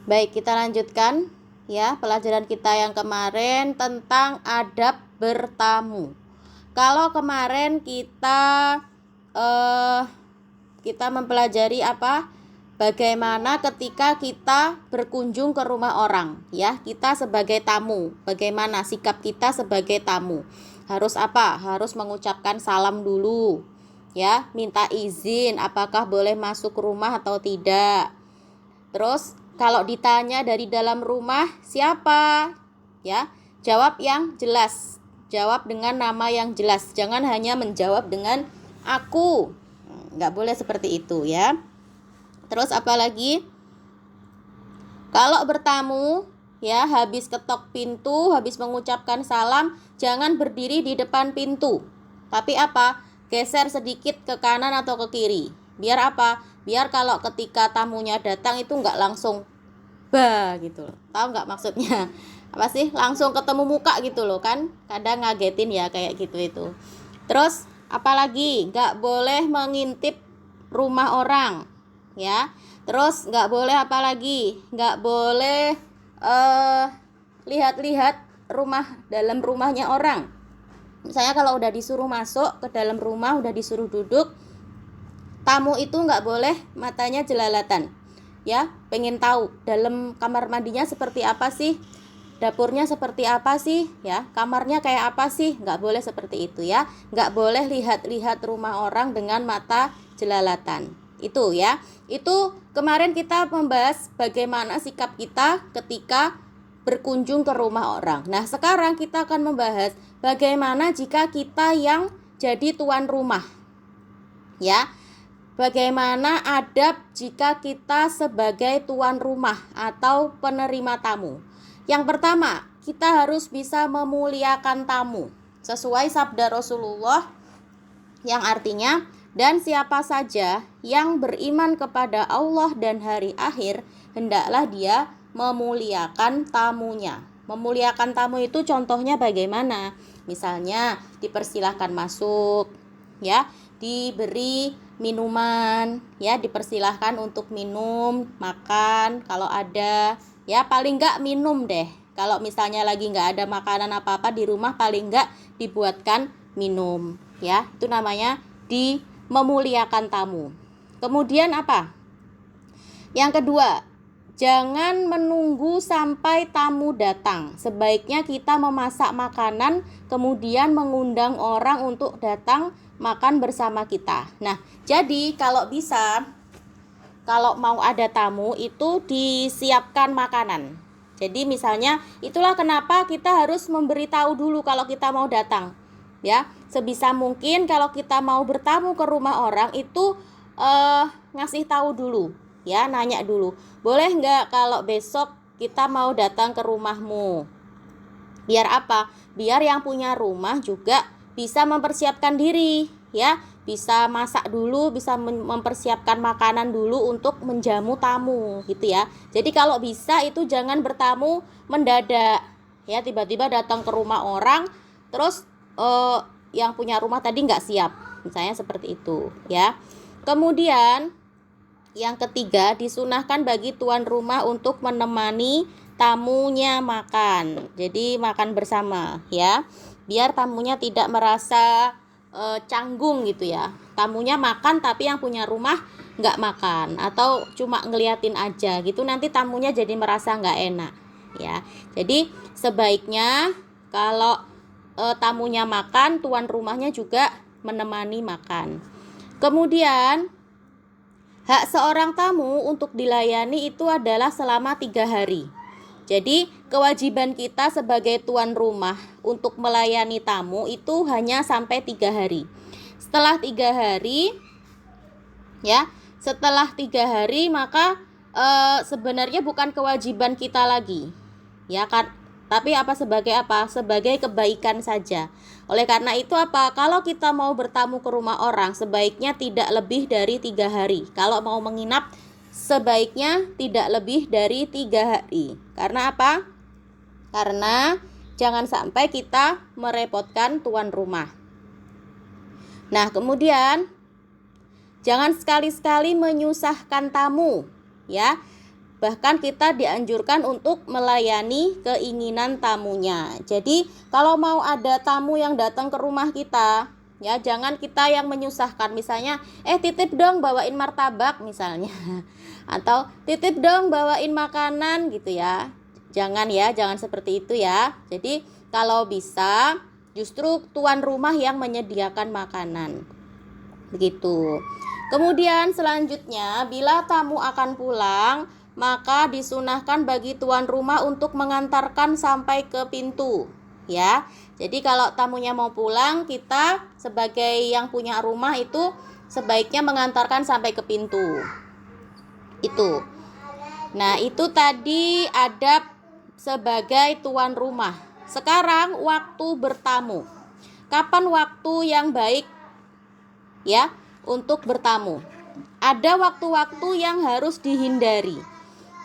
Baik, kita lanjutkan ya pelajaran kita yang kemarin tentang adab bertamu. Kalau kemarin kita mempelajari apa? Bagaimana ketika kita berkunjung ke rumah orang, ya, kita sebagai tamu, bagaimana sikap kita sebagai tamu? Harus apa? Harus mengucapkan salam dulu, ya, minta izin apakah boleh masuk rumah atau tidak. Terus kalau ditanya dari dalam rumah siapa, ya, jawab yang jelas, jawab dengan nama yang jelas, jangan hanya menjawab dengan aku, nggak boleh seperti itu ya. Terus apalagi kalau bertamu, ya, habis ketok pintu, habis mengucapkan salam, jangan berdiri di depan pintu, tapi apa, geser sedikit ke kanan atau ke kiri. Biar apa? Biar kalau ketika tamunya datang itu nggak langsung gitu. Tahu nggak maksudnya? Apa sih? Langsung ketemu muka gitu loh kan? Kadang ngagetin ya kayak gitu itu. Terus apalagi? Nggak boleh mengintip rumah orang, ya. Terus nggak boleh apalagi? Nggak boleh lihat-lihat dalam rumahnya orang. Misalnya kalau udah disuruh masuk ke dalam rumah, udah disuruh duduk, tamu itu nggak boleh matanya jelalatan, ya, pengen tahu dalam kamar mandinya seperti apa sih, dapurnya seperti apa sih, ya, kamarnya kayak apa sih, nggak boleh seperti itu ya, nggak boleh lihat-lihat rumah orang dengan mata jelalatan. Itu ya, itu kemarin kita membahas bagaimana sikap kita ketika berkunjung ke rumah orang. Nah, sekarang kita akan membahas bagaimana jika kita yang jadi tuan rumah, ya. Bagaimana adab jika kita sebagai tuan rumah atau penerima tamu? Yang pertama, kita harus bisa memuliakan tamu sesuai sabda Rasulullah yang artinya, dan siapa saja yang beriman kepada Allah dan hari akhir, hendaklah dia memuliakan tamunya. Memuliakan tamu itu contohnya bagaimana? Misalnya dipersilahkan masuk, ya, diberi minuman, ya, dipersilahkan untuk minum, makan kalau ada, ya, paling enggak minum deh. Kalau misalnya lagi enggak ada makanan apa-apa di rumah, paling enggak dibuatkan minum, ya. Itu namanya memuliakan tamu. Kemudian apa? Yang kedua, jangan menunggu sampai tamu datang. Sebaiknya kita memasak makanan, kemudian mengundang orang untuk datang makan bersama kita. Nah, jadi kalau bisa, kalau mau ada tamu itu disiapkan makanan. Jadi misalnya, itulah kenapa kita harus memberitahu dulu kalau kita mau datang, ya. Sebisa mungkin kalau kita mau bertamu ke rumah orang itu ngasih tahu dulu, ya, nanya dulu, boleh nggak kalau besok kita mau datang ke rumahmu? Biar apa? Biar yang punya rumah juga bisa mempersiapkan diri, ya, bisa masak dulu, bisa mempersiapkan makanan dulu untuk menjamu tamu, gitu ya. Jadi kalau bisa itu jangan bertamu mendadak, ya, tiba-tiba datang ke rumah orang, terus yang punya rumah tadi nggak siap, misalnya seperti itu, ya. Kemudian yang ketiga, disunahkan bagi tuan rumah untuk menemani tamunya makan. Jadi makan bersama, ya. Biar tamunya tidak merasa canggung gitu ya. Tamunya makan tapi yang punya rumah nggak makan atau cuma ngeliatin aja gitu, nanti tamunya jadi merasa nggak enak, ya. Jadi sebaiknya kalau tamunya makan, tuan rumahnya juga menemani makan. Kemudian hak seorang tamu untuk dilayani itu adalah selama 3 hari. Jadi kewajiban kita sebagai tuan rumah untuk melayani tamu itu hanya sampai 3 hari. Setelah 3 hari, ya, setelah 3 hari maka sebenarnya bukan kewajiban kita lagi, ya kan? Tapi sebagai kebaikan saja. Oleh karena itu apa? Kalau kita mau bertamu ke rumah orang, sebaiknya tidak lebih dari 3 hari. Kalau mau menginap, sebaiknya tidak lebih dari 3 hari. Karena apa? Karena jangan sampai kita merepotkan tuan rumah. Nah, kemudian jangan sekali-sekali menyusahkan tamu, ya. Bahkan kita dianjurkan untuk melayani keinginan tamunya. Jadi kalau mau ada tamu yang datang ke rumah kita, ya jangan kita yang menyusahkan. Misalnya, titip dong bawain martabak misalnya. Atau titip dong bawain makanan gitu ya. Jangan ya, jangan seperti itu ya. Jadi kalau bisa justru tuan rumah yang menyediakan makanan. Begitu. Kemudian selanjutnya, bila tamu akan pulang, maka disunahkan bagi tuan rumah untuk mengantarkan sampai ke pintu, ya. Jadi kalau tamunya mau pulang, kita sebagai yang punya rumah itu sebaiknya mengantarkan sampai ke pintu. Itu. Nah, itu tadi adab sebagai tuan rumah. Sekarang waktu bertamu. Kapan waktu yang baik ya untuk bertamu? Ada waktu-waktu yang harus dihindari.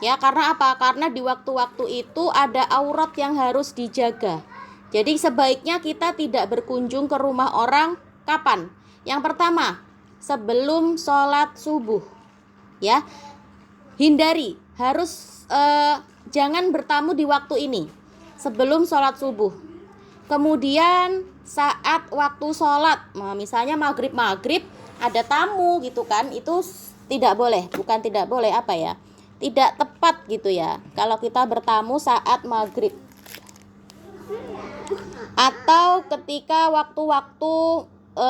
Ya, karena apa? Karena di waktu-waktu itu ada aurat yang harus dijaga. Jadi sebaiknya kita tidak berkunjung ke rumah orang kapan? Yang pertama, sebelum sholat subuh. Ya, hindari, harus jangan bertamu di waktu ini sebelum sholat subuh. Kemudian saat waktu sholat, misalnya maghrib ada tamu gitu kan, itu tidak boleh, bukan tidak boleh apa ya, tidak tepat gitu ya kalau kita bertamu saat maghrib atau ketika waktu-waktu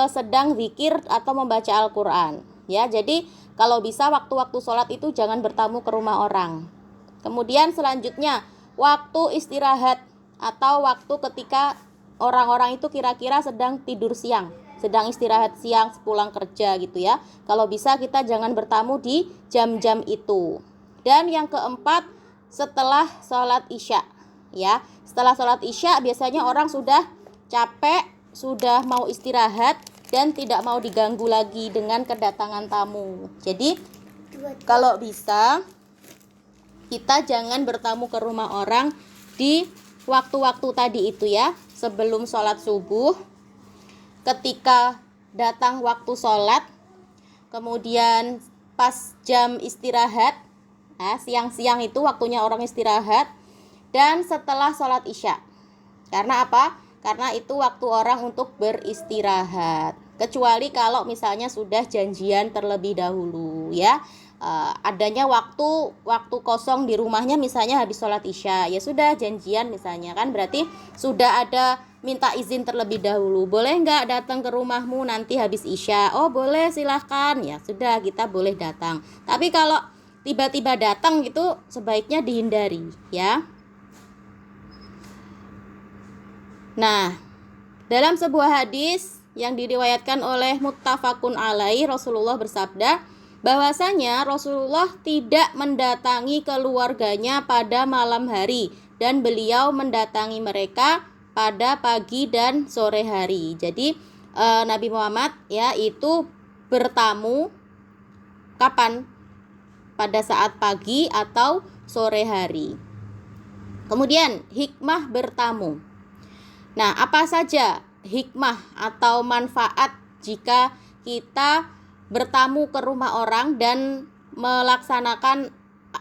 sedang zikir atau membaca Al-Quran ya. Jadi kalau bisa waktu-waktu sholat itu jangan bertamu ke rumah orang. Kemudian selanjutnya waktu istirahat atau waktu ketika orang-orang itu kira-kira sedang tidur siang, sedang istirahat siang sepulang kerja gitu ya. Kalau bisa kita jangan bertamu di jam-jam itu. Dan yang keempat, setelah sholat isya ya. Setelah sholat isya biasanya orang sudah capek, sudah mau istirahat dan tidak mau diganggu lagi dengan kedatangan tamu. Jadi kalau bisa kita jangan bertamu ke rumah orang di waktu-waktu tadi itu ya, sebelum sholat subuh, ketika datang waktu sholat, kemudian pas jam istirahat, siang-siang itu waktunya orang istirahat, dan setelah sholat isya. Karena apa? Karena itu waktu orang untuk beristirahat. Kecuali kalau misalnya sudah janjian terlebih dahulu ya. Adanya waktu kosong di rumahnya misalnya habis sholat isya, ya sudah janjian misalnya kan, berarti sudah ada minta izin terlebih dahulu, boleh nggak datang ke rumahmu nanti habis isya? Oh boleh, silahkan, ya sudah kita boleh datang. Tapi kalau tiba-tiba datang itu sebaiknya dihindari ya. Nah, dalam sebuah hadis yang diriwayatkan oleh muttafaqun alaih, Rasulullah bersabda bahwasanya Rasulullah tidak mendatangi keluarganya pada malam hari dan beliau mendatangi mereka pada pagi dan sore hari. Jadi Nabi Muhammad ya itu bertamu kapan? Pada saat pagi atau sore hari. Kemudian hikmah bertamu. Nah, apa saja hikmah atau manfaat jika kita bertamu ke rumah orang dan melaksanakan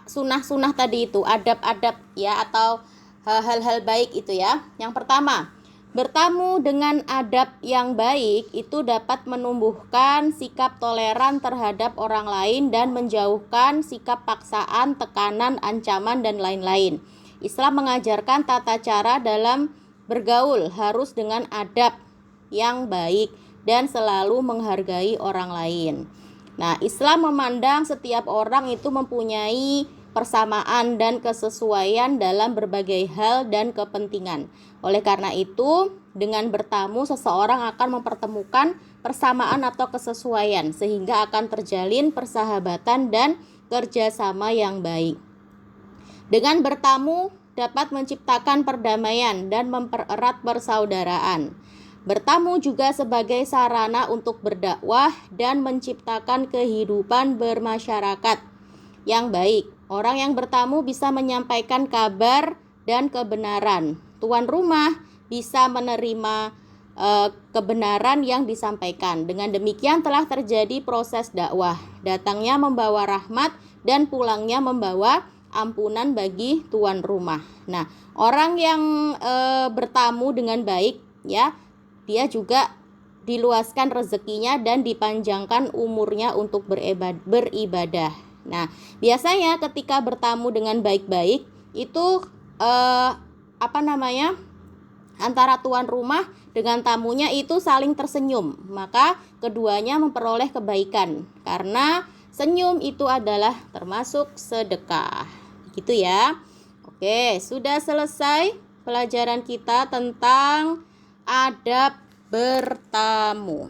sunnah-sunnah tadi itu, adab-adab ya, atau hal-hal baik itu ya. Yang pertama, bertamu dengan adab yang baik itu dapat menumbuhkan sikap toleran terhadap orang lain dan menjauhkan sikap paksaan, tekanan, ancaman, dan lain-lain. Islam mengajarkan tata cara dalam bergaul harus dengan adab yang baik dan selalu menghargai orang lain. Nah, Islam memandang setiap orang itu mempunyai persamaan dan kesesuaian dalam berbagai hal dan kepentingan. Oleh karena itu, dengan bertamu seseorang akan mempertemukan persamaan atau kesesuaian sehingga akan terjalin persahabatan dan kerjasama yang baik. Dengan bertamu dapat menciptakan perdamaian dan mempererat persaudaraan. Bertamu juga sebagai sarana untuk berdakwah dan menciptakan kehidupan bermasyarakat yang baik. Orang yang bertamu bisa menyampaikan kabar dan kebenaran. Tuan rumah bisa menerima kebenaran yang disampaikan. Dengan demikian telah terjadi proses dakwah. Datangnya membawa rahmat dan pulangnya membawa ampunan bagi tuan rumah. Nah, orang yang bertamu dengan baik ya, dia juga diluaskan rezekinya dan dipanjangkan umurnya untuk beribadah. Nah, biasanya ketika bertamu dengan baik-baik itu antara tuan rumah dengan tamunya itu saling tersenyum, maka keduanya memperoleh kebaikan karena senyum itu adalah termasuk sedekah. Gitu ya. Oke, sudah selesai pelajaran kita tentang adab bertamu.